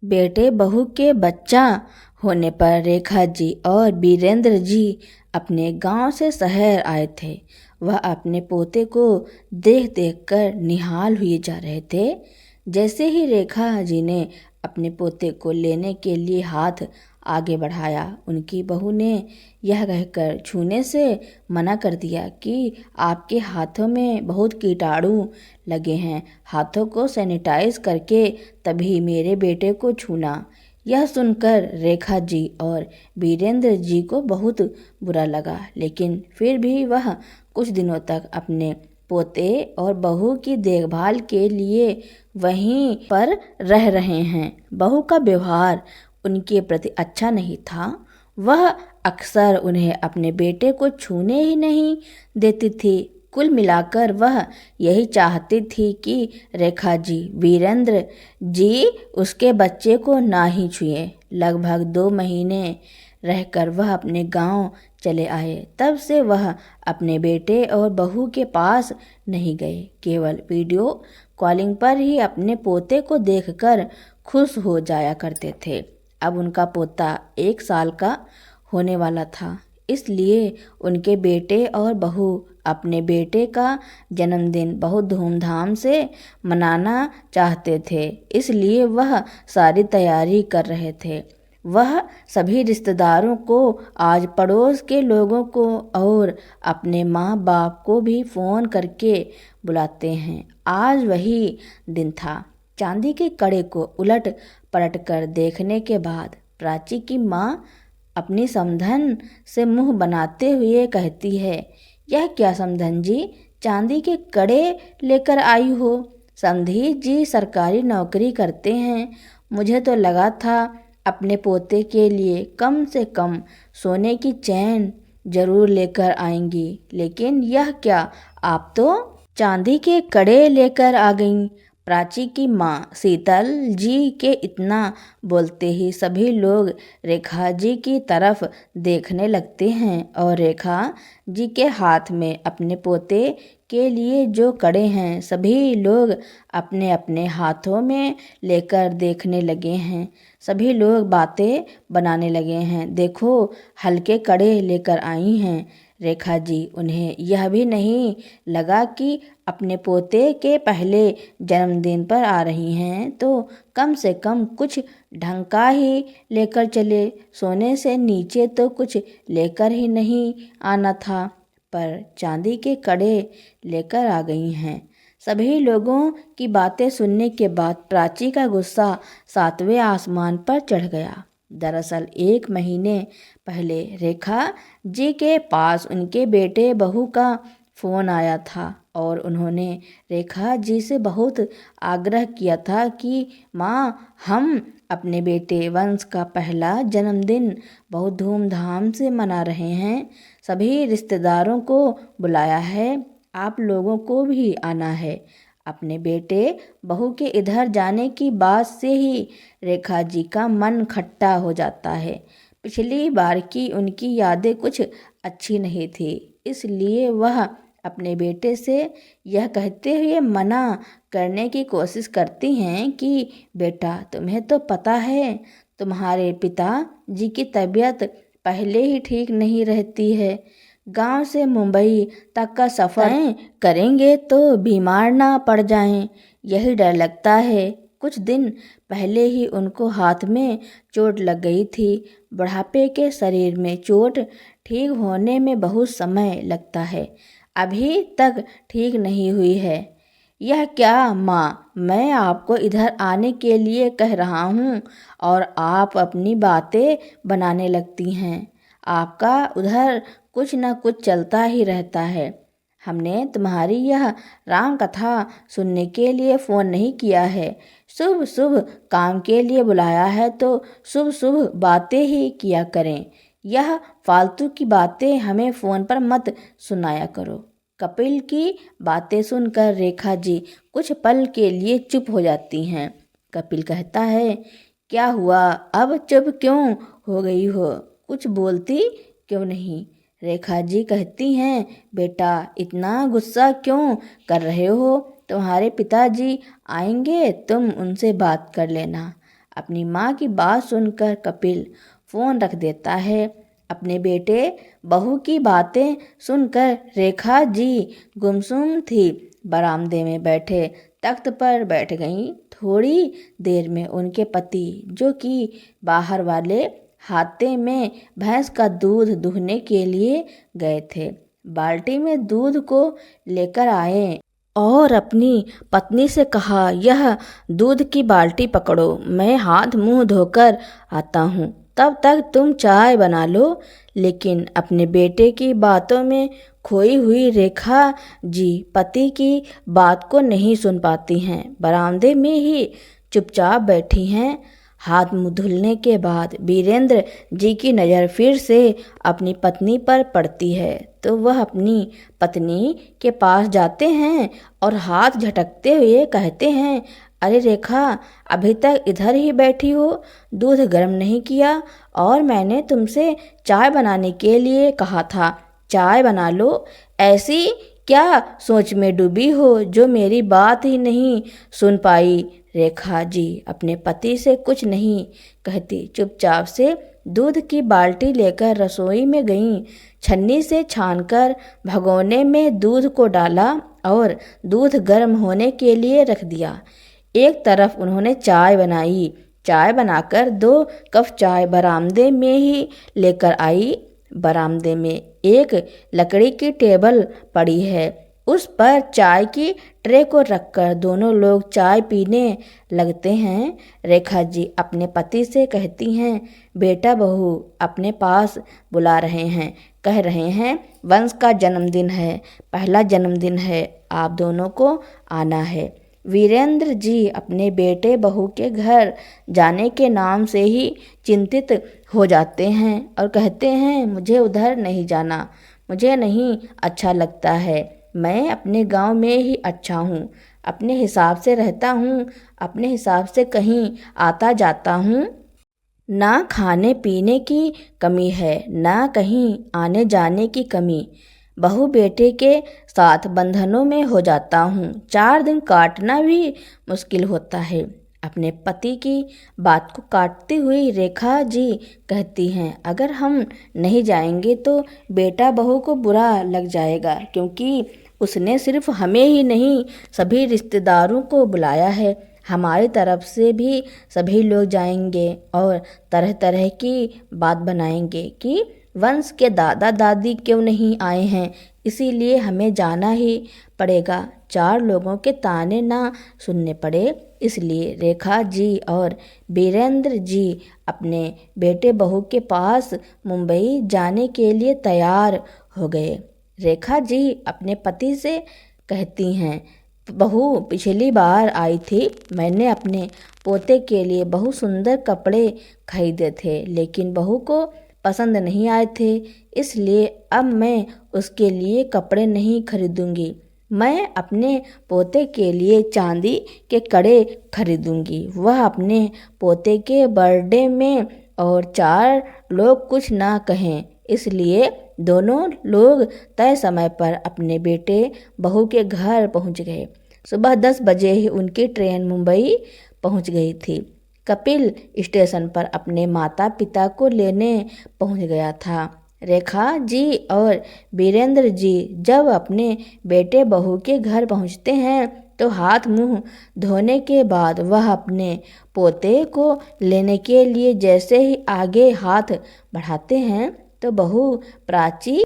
बेटे बहू के बच्चा होने पर रेखा जी और वीरेंद्र जी अपने गांव से शहर आए थे। वह अपने पोते को देख देख कर निहाल हुए जा रहे थे। जैसे ही रेखा जी ने अपने पोते को लेने के लिए हाथ आगे बढ़ाया, उनकी बहू ने यह कहकर छूने से मना कर दिया कि आपके हाथों में बहुत कीटाणु लगे हैं, हाथों को सैनिटाइज करके तभी मेरे बेटे को छूना। यह सुनकर रेखा जी और वीरेंद्र जी को बहुत बुरा लगा, लेकिन फिर भी वह कुछ दिनों तक अपने पोते और बहू की देखभाल के लिए वहीं पर रह रहे हैं। बहू का व्यवहार उनके प्रति अच्छा नहीं था। वह अक्सर उन्हें अपने बेटे को छूने ही नहीं देती थी। कुल मिलाकर वह यही चाहती थी कि रेखा जी, वीरेंद्र जी उसके बच्चे को ना ही छुए। लगभग 2 महीने रहकर वह अपने गांव चले आए। तब से वह अपने बेटे और बहू के पास नहीं गए, केवल वीडियो कॉलिंग पर ही अपने पोते को देखकर खुश हो जाया करते थे। अब उनका पोता 1 साल का होने वाला था, इसलिए उनके बेटे और बहू अपने बेटे का जन्मदिन बहुत धूमधाम से मनाना चाहते थे, इसलिए वह सारी तैयारी कर रहे थे। वह सभी रिश्तेदारों को, आज पड़ोस के लोगों को और अपने माँ बाप को भी फ़ोन करके बुलाते हैं। आज वही दिन था। चांदी के कड़े को उलट पलट कर देखने के बाद प्राची की माँ अपनी समधन से मुंह बनाते हुए कहती है, यह क्या समधन जी, चांदी के कड़े लेकर आई हो? समधी जी सरकारी नौकरी करते हैं। मुझे तो लगा था अपने पोते के लिए कम से कम सोने की चैन जरूर लेकर आएंगी, लेकिन यह क्या, आप तो चांदी के कड़े लेकर आ गईं। प्राची की माँ शीतल जी के इतना बोलते ही सभी लोग रेखा जी की तरफ देखने लगते हैं और रेखा जी के हाथ में अपने पोते के लिए जो कड़े हैं, सभी लोग अपने अपने हाथों में लेकर देखने लगे हैं। सभी लोग बातें बनाने लगे हैं, देखो हल्के कड़े लेकर आई हैं रेखा जी। उन्हें यह भी नहीं लगा कि अपने पोते के पहले जन्मदिन पर आ रही हैं, तो कम से कम कुछ ढंग का ही लेकर चले। सोने से नीचे तो कुछ लेकर ही नहीं आना था, पर चांदी के कड़े लेकर आ गई हैं। सभी लोगों की बातें सुनने के बाद प्राची का गुस्सा 7वें आसमान पर चढ़ गया। दरअसल 1 महीने पहले रेखा जी के पास उनके बेटे बहू का फ़ोन आया था और उन्होंने रेखा जी से बहुत आग्रह किया था कि माँ, हम अपने बेटे वंश का पहला जन्मदिन बहुत धूमधाम से मना रहे हैं। सभी रिश्तेदारों को बुलाया है, आप लोगों को भी आना है। अपने बेटे बहू के इधर जाने की बात से ही रेखा जी का मन खट्टा हो जाता है। पिछली बार की उनकी यादें कुछ अच्छी नहीं थी, इसलिए वह अपने बेटे से यह कहते हुए मना करने की कोशिश करती हैं कि बेटा, तुम्हें तो पता है तुम्हारे पिता जी की तबीयत पहले ही ठीक नहीं रहती है। गांव से मुंबई तक का सफ़र तय करेंगे तो बीमार ना पड़ जाएं, यही डर लगता है। कुछ दिन पहले ही उनको हाथ में चोट लग गई थी। बुढ़ापे के शरीर में चोट ठीक होने में बहुत समय लगता है, अभी तक ठीक नहीं हुई है। यह क्या माँ, मैं आपको इधर आने के लिए कह रहा हूँ और आप अपनी बातें बनाने लगती हैं। आपका उधर कुछ न कुछ चलता ही रहता है। हमने तुम्हारी यह राम कथा सुनने के लिए फ़ोन नहीं किया है, शुभ शुभ काम के लिए बुलाया है, तो शुभ शुभ बातें ही किया करें। यह फालतू की बातें हमें फ़ोन पर मत सुनाया करो। कपिल की बातें सुनकर रेखा जी कुछ पल के लिए चुप हो जाती हैं। कपिल कहता है, क्या हुआ, अब चुप क्यों हो गई हो, कुछ बोलती क्यों नहीं? रेखा जी कहती हैं, बेटा इतना गुस्सा क्यों कर रहे हो, तुम्हारे पिताजी आएंगे, तुम उनसे बात कर लेना। अपनी माँ की बात सुनकर कपिल फोन रख देता है। अपने बेटे बहू की बातें सुनकर रेखा जी गुमसुम थी। बरामदे में बैठे तख्त पर बैठ गईं। थोड़ी देर में उनके पति, जो कि बाहर वाले हाते में भैंस का दूध दूहने के लिए गए थे, बाल्टी में दूध को लेकर आए और अपनी पत्नी से कहा, यह दूध की बाल्टी पकड़ो, मैं हाथ मुंह धोकर आता हूँ, तब तक तुम चाय बना लो। लेकिन अपने बेटे की बातों में खोई हुई रेखा जी पति की बात को नहीं सुन पाती हैं। बरामदे में ही चुपचाप बैठी हैं। हाथ मुंह धुलने के बाद वीरेंद्र जी की नज़र फिर से अपनी पत्नी पर पड़ती है तो वह अपनी पत्नी के पास जाते हैं और हाथ झटकते हुए कहते हैं, अरे रेखा, अभी तक इधर ही बैठी हो, दूध गर्म नहीं किया और मैंने तुमसे चाय बनाने के लिए कहा था, चाय बना लो। ऐसी क्या सोच में डूबी हो जो मेरी बात ही नहीं सुन पाई। रेखा जी अपने पति से कुछ नहीं कहती, चुपचाप से दूध की बाल्टी लेकर रसोई में गईं। छन्नी से छानकर भगोने में दूध को डाला और दूध गर्म होने के लिए रख दिया। एक तरफ उन्होंने चाय बनाई। चाय बनाकर 2 कप चाय बरामदे में ही लेकर आई। बरामदे में एक लकड़ी की टेबल पड़ी है, उस पर चाय की ट्रे को रखकर दोनों लोग चाय पीने लगते हैं। रेखा जी अपने पति से कहती हैं, बेटा बहू अपने पास बुला रहे हैं, कह रहे हैं वंश का जन्मदिन है, पहला जन्मदिन है, आप दोनों को आना है। वीरेंद्र जी अपने बेटे बहू के घर जाने के नाम से ही चिंतित हो जाते हैं और कहते हैं, मुझे उधर नहीं जाना, मुझे नहीं अच्छा लगता है, मैं अपने गांव में ही अच्छा हूँ, अपने हिसाब से रहता हूँ, अपने हिसाब से कहीं आता जाता हूँ, ना खाने पीने की कमी है, ना कहीं आने जाने की कमी। बहू बेटे के साथ बंधनों में हो जाता हूँ, 4 दिन काटना भी मुश्किल होता है। अपने पति की बात को काटती हुई रेखा जी कहती हैं, अगर हम नहीं जाएंगे तो बेटा बहू को बुरा लग जाएगा, क्योंकि उसने सिर्फ हमें ही नहीं सभी रिश्तेदारों को बुलाया है, हमारी तरफ से भी सभी लोग जाएंगे और तरह तरह की बात बनाएंगे कि वंश के दादा दादी क्यों नहीं आए हैं, इसीलिए हमें जाना ही पड़ेगा, 4 लोगों के ताने ना सुनने पड़े। इसलिए रेखा जी और वीरेंद्र जी अपने बेटे बहू के पास मुंबई जाने के लिए तैयार हो गए। रेखा जी अपने पति से कहती हैं, बहू पिछली बार आई थी, मैंने अपने पोते के लिए बहुत सुंदर कपड़े खरीदे थे, लेकिन बहू को पसंद नहीं आए थे, इसलिए अब मैं उसके लिए कपड़े नहीं खरीदूंगी, मैं अपने पोते के लिए चांदी के कड़े खरीदूंगी, वह अपने पोते के बर्थडे में और 4 लोग कुछ ना कहें। इसलिए दोनों लोग तय समय पर अपने बेटे बहू के घर पहुंच गए। सुबह 10 बजे ही उनकी ट्रेन मुंबई पहुंच गई थी। कपिल स्टेशन पर अपने माता पिता को लेने पहुंच गया था। रेखा जी और वीरेंद्र जी जब अपने बेटे बहू के घर पहुंचते हैं तो हाथ मुंह धोने के बाद वह अपने पोते को लेने के लिए जैसे ही आगे हाथ बढ़ाते हैं तो बहू प्राची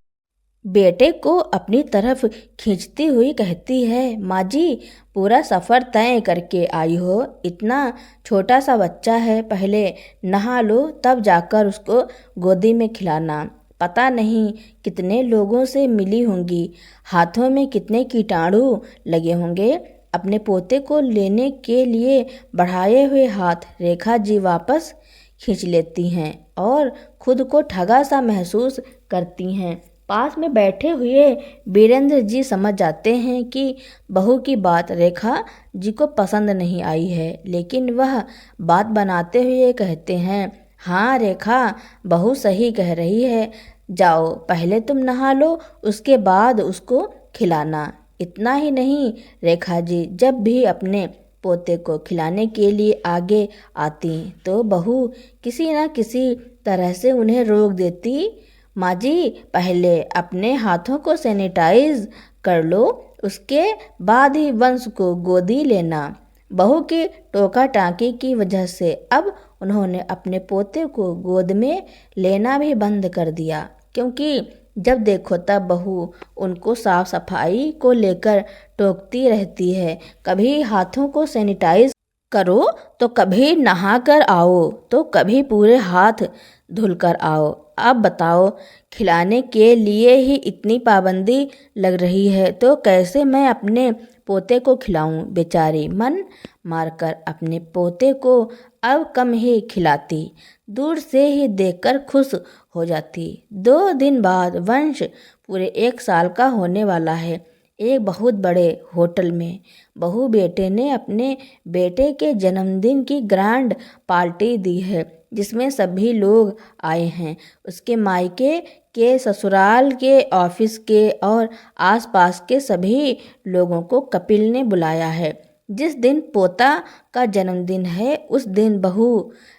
बेटे को अपनी तरफ खींचती हुई कहती है, माँ जी पूरा सफ़र तय करके आई हो, इतना छोटा सा बच्चा है, पहले नहा लो तब जाकर उसको गोदी में खिलाना, पता नहीं कितने लोगों से मिली होंगी, हाथों में कितने कीटाणु लगे होंगे। अपने पोते को लेने के लिए बढ़ाए हुए हाथ रेखा जी वापस खींच लेती हैं और खुद को ठगा सा महसूस करती हैं। पास में बैठे हुए वीरेंद्र जी समझ जाते हैं कि बहू की बात रेखा जी को पसंद नहीं आई है, लेकिन वह बात बनाते हुए कहते हैं, हाँ रेखा बहू सही कह रही है, जाओ पहले तुम नहा लो, उसके बाद उसको खिलाना। इतना ही नहीं, रेखा जी जब भी अपने पोते को खिलाने के लिए आगे आती तो बहू किसी न किसी तरह से उन्हें रोक देती। माँ जी, पहले अपने हाथों को सैनिटाइज कर लो, उसके बाद ही वंश को गोदी लेना। बहू की टोका टाकी की वजह से अब उन्होंने अपने पोते को गोद में लेना भी बंद कर दिया, क्योंकि जब देखो तब बहू उनको साफ सफाई को लेकर टोकती रहती है। कभी हाथों को सैनिटाइज करो तो कभी नहा कर आओ तो कभी पूरे हाथ धुलकर आओ। अब बताओ, खिलाने के लिए ही इतनी पाबंदी लग रही है तो कैसे मैं अपने पोते को खिलाऊं। बेचारी मन मारकर अपने पोते को अब कम ही खिलाती, दूर से ही देखकर खुश हो जाती। 2 दिन बाद वंश पूरे 1 साल का होने वाला है। एक बहुत बड़े होटल में बहू बेटे ने अपने बेटे के जन्मदिन की ग्रैंड पार्टी दी है, जिसमें सभी लोग आए हैं। उसके मायके के, ससुराल के, ऑफिस के और आसपास के सभी लोगों को कपिल ने बुलाया है। जिस दिन पोता का जन्मदिन है उस दिन बहू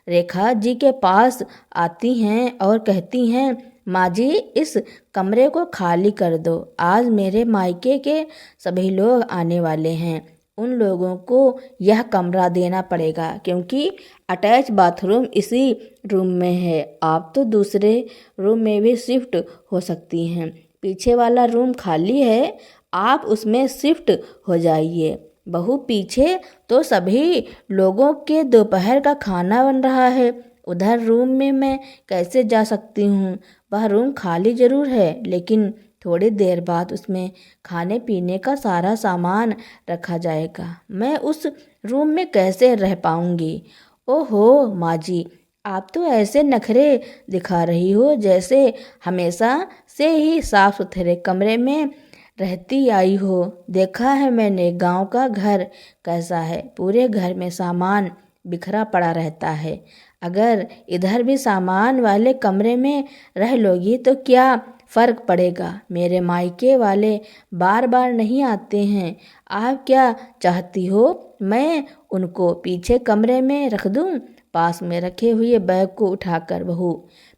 रेखा जी के पास आती हैं और कहती हैं, माँ जी, इस कमरे को खाली कर दो, आज मेरे मायके के सभी लोग आने वाले हैं। उन लोगों को यह कमरा देना पड़ेगा क्योंकि अटैच बाथरूम इसी रूम में है। आप तो दूसरे रूम में भी शिफ्ट हो सकती हैं। पीछे वाला रूम खाली है, आप उसमें शिफ्ट हो जाइए। बहू, पीछे तो सभी लोगों के दोपहर का खाना बन रहा है, उधर रूम में मैं कैसे जा सकती हूँ। वह रूम खाली जरूर है, लेकिन थोड़ी देर बाद उसमें खाने पीने का सारा सामान रखा जाएगा। मैं उस रूम में कैसे रह पाऊंगी। ओहो माँ जी, आप तो ऐसे नखरे दिखा रही हो जैसे हमेशा से ही साफ सुथरे कमरे में रहती आई हो। देखा है मैंने गांव का घर कैसा है, पूरे घर में सामान बिखरा पड़ा रहता है। अगर इधर भी सामान वाले कमरे में रह लोगी तो क्या फ़र्क पड़ेगा। मेरे मायके वाले बार बार नहीं आते हैं, आप क्या चाहती हो मैं उनको पीछे कमरे में रख दूं। पास में रखे हुए बैग को उठाकर बहू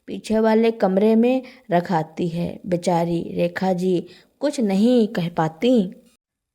पीछे वाले कमरे में रखाती है। बेचारी रेखा जी कुछ नहीं कह पाती।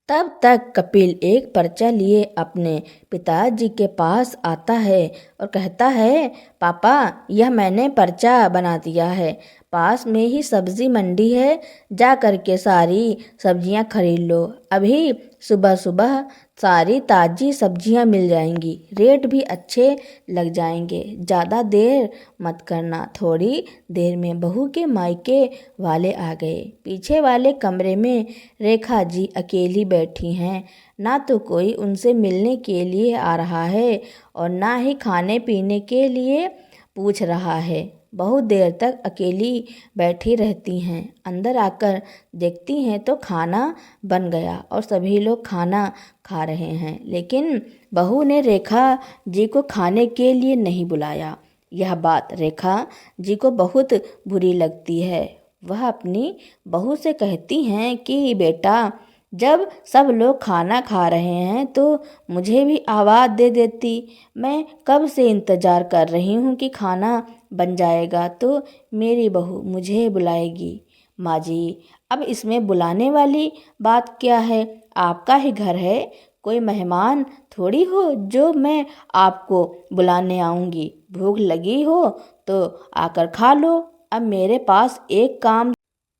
तब तक कपिल एक पर्चा लिए अपने पिताजी के पास आता है और कहता है, पापा, यह मैंने पर्चा बना दिया है, पास में ही सब्जी मंडी है, जा कर के सारी सब्जियां खरीद लो। अभी सुबह सुबह सारी ताज़ी सब्जियां मिल जाएंगी, रेट भी अच्छे लग जाएंगे। ज़्यादा देर मत करना। थोड़ी देर में बहू के मायके वाले आ गए। पीछे वाले कमरे में रेखा जी अकेली बैठी हैं। ना तो कोई उनसे मिलने के लिए आ रहा है और ना ही खाने पीने के लिए पूछ रहा है। बहुत देर तक अकेली बैठी रहती हैं। अंदर आकर देखती हैं तो खाना बन गया और सभी लोग खाना खा रहे हैं, लेकिन बहू ने रेखा जी को खाने के लिए नहीं बुलाया। यह बात रेखा जी को बहुत बुरी लगती है। वह अपनी बहू से कहती हैं कि बेटा, जब सब लोग खाना खा रहे हैं तो मुझे भी आवाज़ दे देती। मैं कब से इंतज़ार कर रही हूँ कि खाना बन जाएगा तो मेरी बहू मुझे बुलाएगी। माँ जी, अब इसमें बुलाने वाली बात क्या है, आपका ही घर है, कोई मेहमान थोड़ी हो जो मैं आपको बुलाने आऊँगी। भूख लगी हो तो आकर खा लो। अब मेरे पास एक काम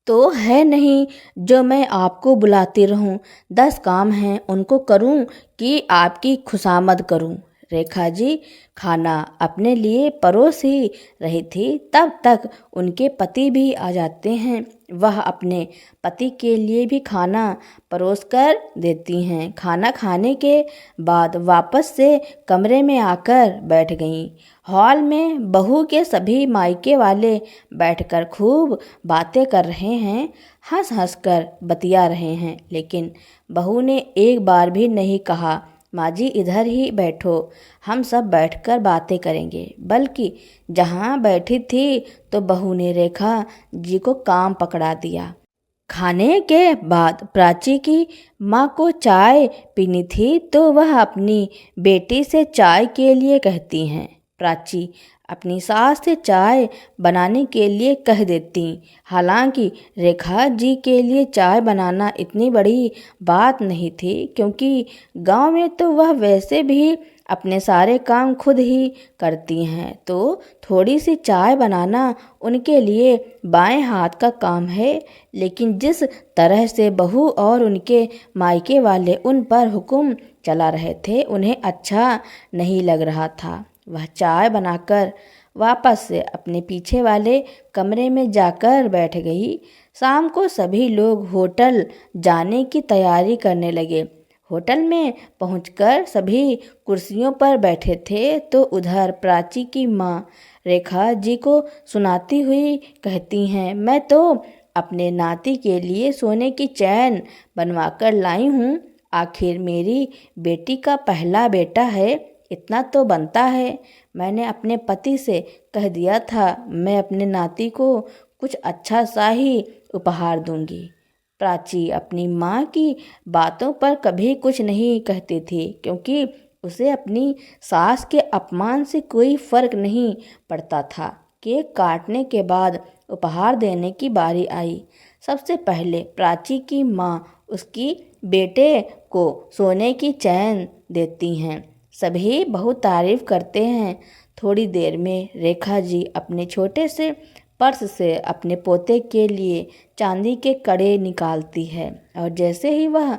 तो है नहीं जो मैं आपको बुलाती रहूं। 10 काम हैं, उनको करूं कि आपकी खुशामद करूं। रेखा जी खाना अपने लिए परोस ही रही थी, तब तक उनके पति भी आ जाते हैं। वह अपने पति के लिए भी खाना परोस कर देती हैं। खाना खाने के बाद वापस से कमरे में आकर बैठ गईं। हॉल में बहू के सभी मायके वाले बैठकर खूब बातें कर रहे हैं, हंस हंस कर बतिया रहे हैं, लेकिन बहू ने एक बार भी नहीं कहा, माँ जी इधर ही बैठो, हम सब बैठकर बातें करेंगे। बल्कि जहाँ बैठी थी तो बहू ने रेखा जी को काम पकड़ा दिया। खाने के बाद प्राची की माँ को चाय पीनी थी तो वह अपनी बेटी से चाय के लिए कहती हैं। प्राची अपनी सास से चाय बनाने के लिए कह देती। हालांकि रेखा जी के लिए चाय बनाना इतनी बड़ी बात नहीं थी, क्योंकि गांव में तो वह वैसे भी अपने सारे काम खुद ही करती हैं, तो थोड़ी सी चाय बनाना उनके लिए बाएं हाथ का काम है। लेकिन जिस तरह से बहू और उनके मायके वाले उन पर हुक्म चला रहे थे, उन्हें अच्छा नहीं लग रहा था। वह चाय बनाकर वापस से अपने पीछे वाले कमरे में जाकर बैठ गई। शाम को सभी लोग होटल जाने की तैयारी करने लगे। होटल में पहुंचकर सभी कुर्सियों पर बैठे थे तो उधर प्राची की माँ रेखा जी को सुनाती हुई कहती हैं, मैं तो अपने नाती के लिए सोने की चैन बनवाकर लाई हूँ। आखिर मेरी बेटी का पहला बेटा है, इतना तो बनता है। मैंने अपने पति से कह दिया था मैं अपने नाती को कुछ अच्छा सा ही उपहार दूंगी। प्राची अपनी माँ की बातों पर कभी कुछ नहीं कहती थी, क्योंकि उसे अपनी सास के अपमान से कोई फर्क नहीं पड़ता था। केक काटने के बाद उपहार देने की बारी आई। सबसे पहले प्राची की माँ उसकी बेटे को सोने की चैन देती हैं। सभी बहुत तारीफ करते हैं। थोड़ी देर में रेखा जी अपने छोटे से पर्स से अपने पोते के लिए चांदी के कड़े निकालती है, और जैसे ही वह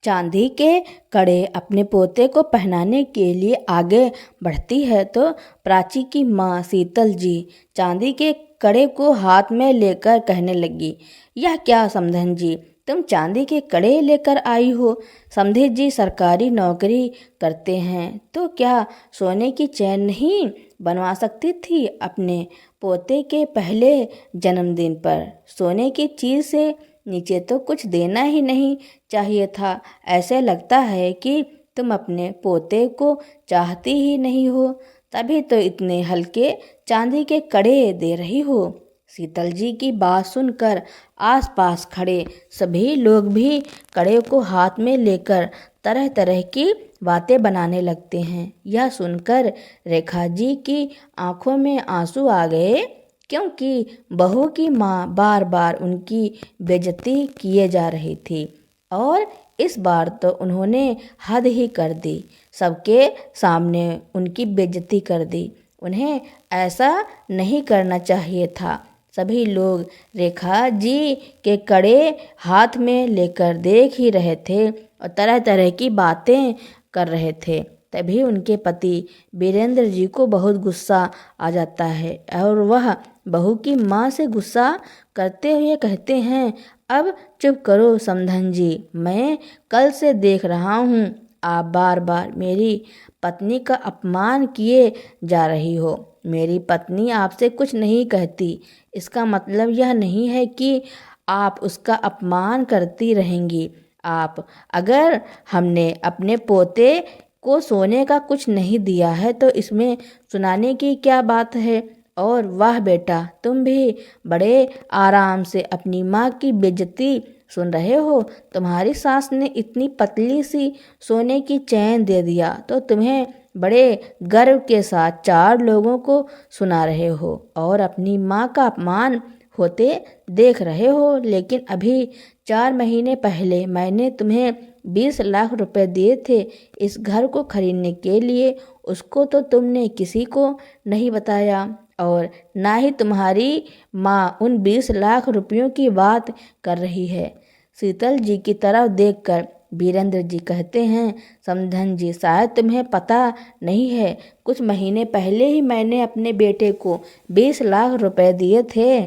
चांदी के कड़े अपने पोते को पहनाने के लिए आगे बढ़ती है तो प्राची की माँ शीतल जी चांदी के कड़े को हाथ में लेकर कहने लगी, यह क्या समधन जी, तुम चांदी के कड़े लेकर आई हो? समधे जी सरकारी नौकरी करते हैं तो क्या सोने की चैन नहीं बनवा सकती थी अपने पोते के पहले जन्मदिन पर? सोने की चीज़ से नीचे तो कुछ देना ही नहीं चाहिए था। ऐसे लगता है कि तुम अपने पोते को चाहती ही नहीं हो, तभी तो इतने हल्के चांदी के कड़े दे रही हो। शीतल जी की बात सुनकर आसपास खड़े सभी लोग भी कड़े को हाथ में लेकर तरह तरह की बातें बनाने लगते हैं। यह सुनकर रेखा जी की आंखों में आंसू आ गए, क्योंकि बहू की माँ बार बार उनकी बेइज्जती किए जा रही थी, और इस बार तो उन्होंने हद ही कर दी। सबके सामने उनकी बेइज्जती कर दी। उन्हें ऐसा नहीं करना चाहिए था। सभी लोग रेखा जी के कड़े हाथ में लेकर देख ही रहे थे और तरह तरह की बातें कर रहे थे। तभी उनके पति वीरेंद्र जी को बहुत गुस्सा आ जाता है और वह बहू की माँ से गुस्सा करते हुए कहते हैं, अब चुप करो समधन जी, मैं कल से देख रहा हूँ आप बार बार मेरी पत्नी का अपमान किए जा रही हो। मेरी पत्नी आपसे कुछ नहीं कहती, इसका मतलब यह नहीं है कि आप उसका अपमान करती रहेंगी। आप अगर हमने अपने पोते को सोने का कुछ नहीं दिया है तो इसमें सुनाने की क्या बात है? और वाह बेटा, तुम भी बड़े आराम से अपनी माँ की बेइज्जती सुन रहे हो। तुम्हारी सास ने इतनी पतली सी सोने की चैन दे दिया तो तुम्हें बड़े गर्व के साथ 4 लोगों को सुना रहे हो और अपनी माँ का अपमान होते देख रहे हो। लेकिन अभी 4 महीने पहले मैंने तुम्हें 20 लाख रुपए दिए थे इस घर को खरीदने के लिए, उसको तो तुमने किसी को नहीं बताया और ना ही तुम्हारी माँ उन 20 लाख रुपयों की बात कर रही है। शीतल जी की तरफ देखकर वीरेंद्र जी कहते हैं, समधन जी शायद तुम्हें पता नहीं है, कुछ महीने पहले ही मैंने अपने बेटे को 20 लाख रुपए दिए थे।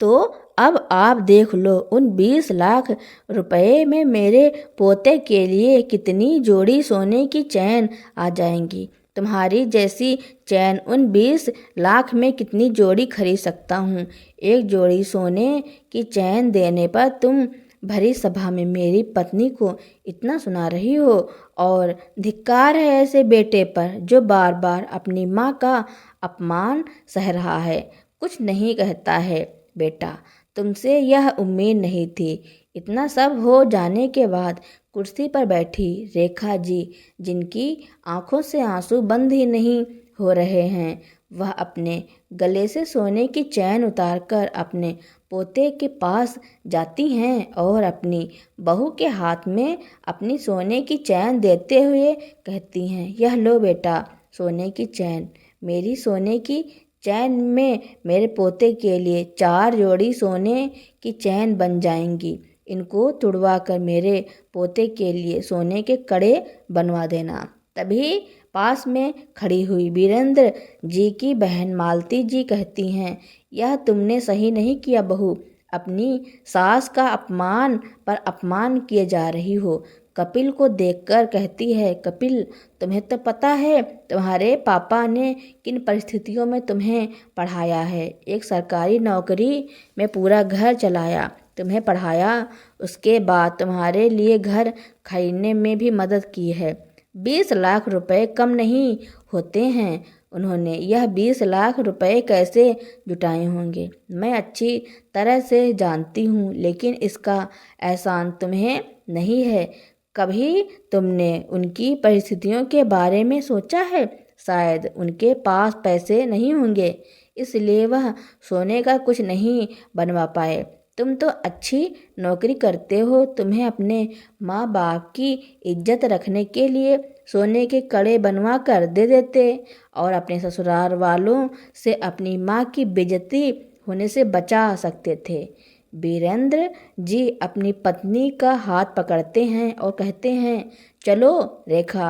तो अब आप देख लो उन 20 लाख रुपए में मेरे पोते के लिए कितनी जोड़ी सोने की चैन आ जाएंगी। तुम्हारी जैसी चैन उन 20 लाख में कितनी जोड़ी खरीद सकता हूँ। एक जोड़ी सोने की चैन देने पर तुम भरी सभा में मेरी पत्नी को इतना सुना रही हो, और धिक्कार है ऐसे बेटे पर जो बार बार अपनी माँ का अपमान सह रहा है। कुछ नहीं कहता है बेटा, तुमसे यह उम्मीद नहीं थी। इतना सब हो जाने के बाद कुर्सी पर बैठी रेखा जी, जिनकी आंखों से आंसू बंद ही नहीं हो रहे हैं, वह अपने गले से सोने की चैन उतारकर अपने पोते के पास जाती हैं और अपनी बहू के हाथ में अपनी सोने की चैन देते हुए कहती हैं, यह लो बेटा सोने की चैन। मेरी सोने की चैन में मेरे पोते के लिए 4 जोड़ी सोने की चैन बन जाएंगी। इनको तुड़वा कर मेरे पोते के लिए सोने के कड़े बनवा देना। तभी पास में खड़ी हुई वीरेंद्र जी की बहन मालती जी कहती हैं, यह तुमने सही नहीं किया बहू, अपनी सास का अपमान पर अपमान किए जा रही हो। कपिल को देखकर कहती है, कपिल तुम्हें तो पता है तुम्हारे पापा ने किन परिस्थितियों में तुम्हें पढ़ाया है। एक सरकारी नौकरी में पूरा घर चलाया, तुम्हें पढ़ाया, उसके बाद तुम्हारे लिए घर खरीदने में भी मदद की है। 20 लाख रुपए कम नहीं होते हैं। उन्होंने यह 20 लाख रुपए कैसे जुटाए होंगे मैं अच्छी तरह से जानती हूँ, लेकिन इसका एहसान तुम्हें नहीं है। कभी तुमने उनकी परिस्थितियों के बारे में सोचा है? शायद उनके पास पैसे नहीं होंगे, इसलिए वह सोने का कुछ नहीं बनवा पाए। तुम तो अच्छी नौकरी करते हो, तुम्हें अपने माँ बाप की इज्जत रखने के लिए सोने के कड़े बनवा कर दे देते और अपने ससुराल वालों से अपनी माँ की बेइज्जती होने से बचा सकते थे। वीरेंद्र जी अपनी पत्नी का हाथ पकड़ते हैं और कहते हैं, चलो रेखा,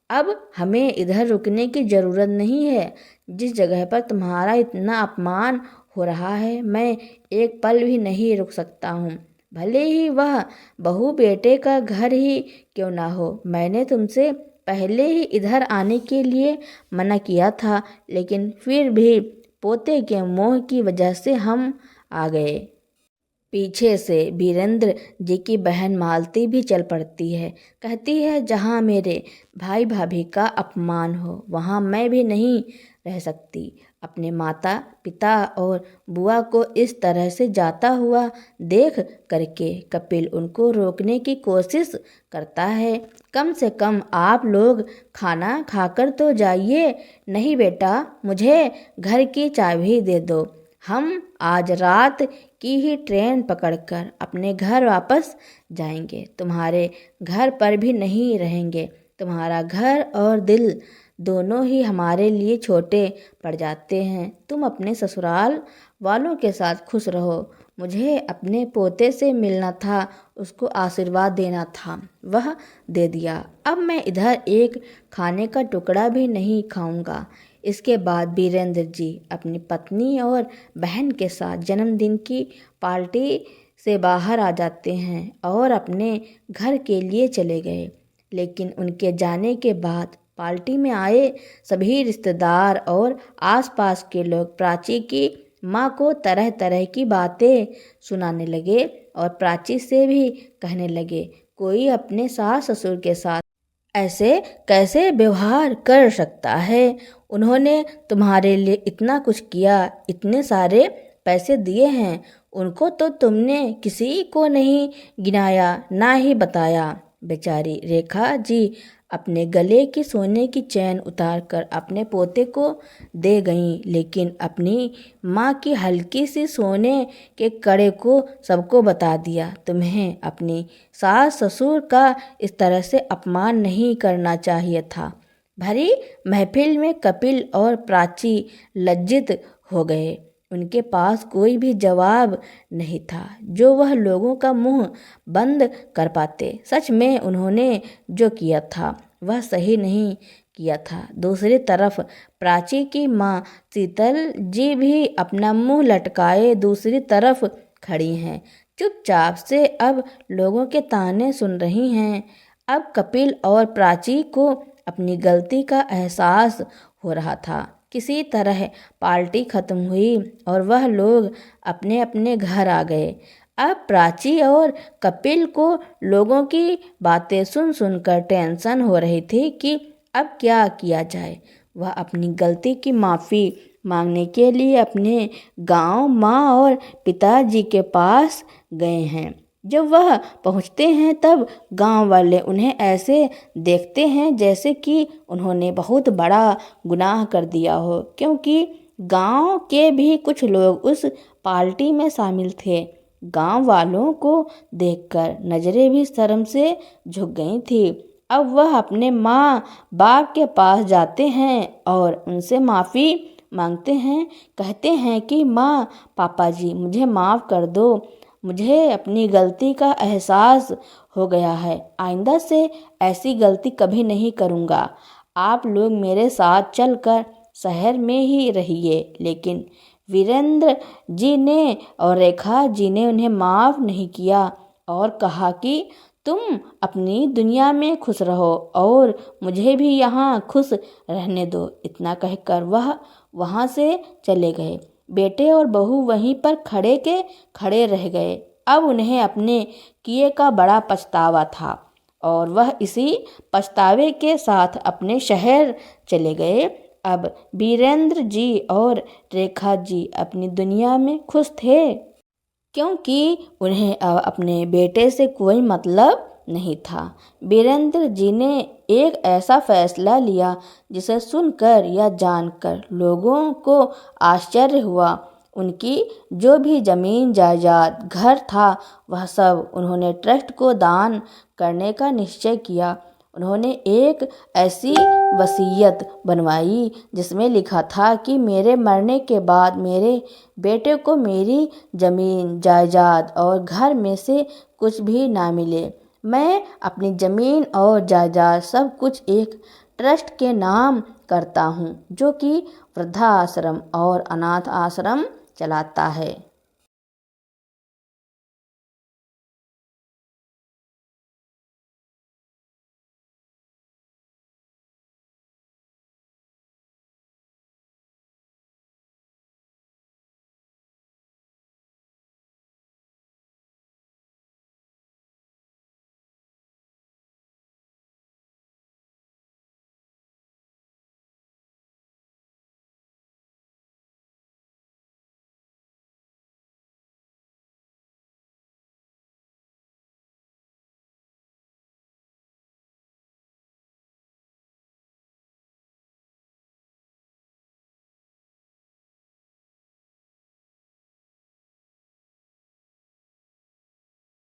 अब हमें इधर रुकने की ज़रूरत नहीं है। जिस जगह पर तुम्हारा इतना अपमान हो रहा है, मैं एक पल भी नहीं रुक सकता हूँ, भले ही वह बहू बेटे का घर ही क्यों ना हो। मैंने तुमसे पहले ही इधर आने के लिए मना किया था, लेकिन फिर भी पोते के मोह की वजह से हम आ गए। पीछे से वीरेंद्र जी की बहन मालती भी चल पड़ती है, कहती है, जहाँ मेरे भाई भाभी का अपमान हो वहाँ मैं भी नहीं रह सकती। अपने माता पिता और बुआ को इस तरह से जाता हुआ देख करके कपिल उनको रोकने की कोशिश करता है। कम से कम आप लोग खाना खाकर तो जाइए। नहीं बेटा, मुझे घर की चाबी दे दो, हम आज रात की ही ट्रेन पकड़कर अपने घर वापस जाएंगे, तुम्हारे घर पर भी नहीं रहेंगे। तुम्हारा घर और दिल दोनों ही हमारे लिए छोटे पड़ जाते हैं। तुम अपने ससुराल वालों के साथ खुश रहो। मुझे अपने पोते से मिलना था, उसको आशीर्वाद देना था, वह दे दिया। अब मैं इधर एक खाने का टुकड़ा भी नहीं खाऊंगा। इसके बाद वीरेंद्र जी अपनी पत्नी और बहन के साथ जन्मदिन की पार्टी से बाहर आ जाते हैं और अपने घर के लिए चले गए। लेकिन उनके जाने के बाद पार्टी में आए सभी रिश्तेदार और आसपास के लोग प्राची की माँ को तरह तरह की बातें सुनाने लगे और प्राची से भी कहने लगे, कोई अपने सास ससुर के साथ ऐसे कैसे व्यवहार कर सकता है? उन्होंने तुम्हारे लिए इतना कुछ किया, इतने सारे पैसे दिए हैं, उनको तो तुमने किसी को नहीं गिनाया ना ही बताया। बेचारी रेखा जी अपने गले की सोने की चैन उतारकर अपने पोते को दे गईं, लेकिन अपनी माँ की हल्की सी सोने के कड़े को सबको बता दिया। तुम्हें अपनी सास ससुर का इस तरह से अपमान नहीं करना चाहिए था। भरी महफिल में कपिल और प्राची लज्जित हो गए। उनके पास कोई भी जवाब नहीं था जो वह लोगों का मुंह बंद कर पाते। सच में उन्होंने जो किया था वह सही नहीं किया था। दूसरी तरफ प्राची की माँ शीतल जी भी अपना मुंह लटकाए दूसरी तरफ खड़ी हैं, चुपचाप से अब लोगों के ताने सुन रही हैं। अब कपिल और प्राची को अपनी गलती का एहसास हो रहा था। किसी तरह पार्टी खत्म हुई और वह लोग अपने अपने घर आ गए। अब प्राची और कपिल को लोगों की बातें सुन सुनकर टेंशन हो रही थी कि अब क्या किया जाए। वह अपनी गलती की माफ़ी मांगने के लिए अपने गांव माँ और पिताजी के पास गए हैं। जब वह पहुंचते हैं तब गांव वाले उन्हें ऐसे देखते हैं जैसे कि उन्होंने बहुत बड़ा गुनाह कर दिया हो, क्योंकि गांव के भी कुछ लोग उस पार्टी में शामिल थे। गांव वालों को देखकर नजरें भी शर्म से झुक गई थी। अब वह अपने माँ बाप के पास जाते हैं और उनसे माफ़ी मांगते हैं। कहते हैं कि माँ पापा जी, मुझे माफ़ कर दो, मुझे अपनी गलती का एहसास हो गया है, आइंदा से ऐसी गलती कभी नहीं करूँगा। आप लोग मेरे साथ चलकर शहर में ही रहिए। लेकिन वीरेंद्र जी ने और रेखा जी ने उन्हें माफ़ नहीं किया और कहा कि तुम अपनी दुनिया में खुश रहो और मुझे भी यहाँ खुश रहने दो। इतना कहकर वह वहाँ से चले गए। बेटे और बहू वहीं पर खड़े रह गए। अब उन्हें अपने किए का बड़ा पछतावा था और वह इसी पछतावे के साथ अपने शहर चले गए। अब वीरेंद्र जी और रेखा जी अपनी दुनिया में खुश थे, क्योंकि उन्हें अब अपने बेटे से कोई मतलब नहीं था। वीरेंद्र जी ने एक ऐसा फैसला लिया जिसे सुनकर या जानकर लोगों को आश्चर्य हुआ। उनकी जो भी जमीन जायदाद घर था वह सब उन्होंने ट्रस्ट को दान करने का निश्चय किया। उन्होंने एक ऐसी वसीयत बनवाई जिसमें लिखा था कि मेरे मरने के बाद मेरे बेटे को मेरी जमीन जायदाद और घर में से कुछ भी ना मिले। मैं अपनी जमीन और जायदाद सब कुछ एक ट्रस्ट के नाम करता हूँ, जो कि वृद्धाश्रम और अनाथ आश्रम चलाता है।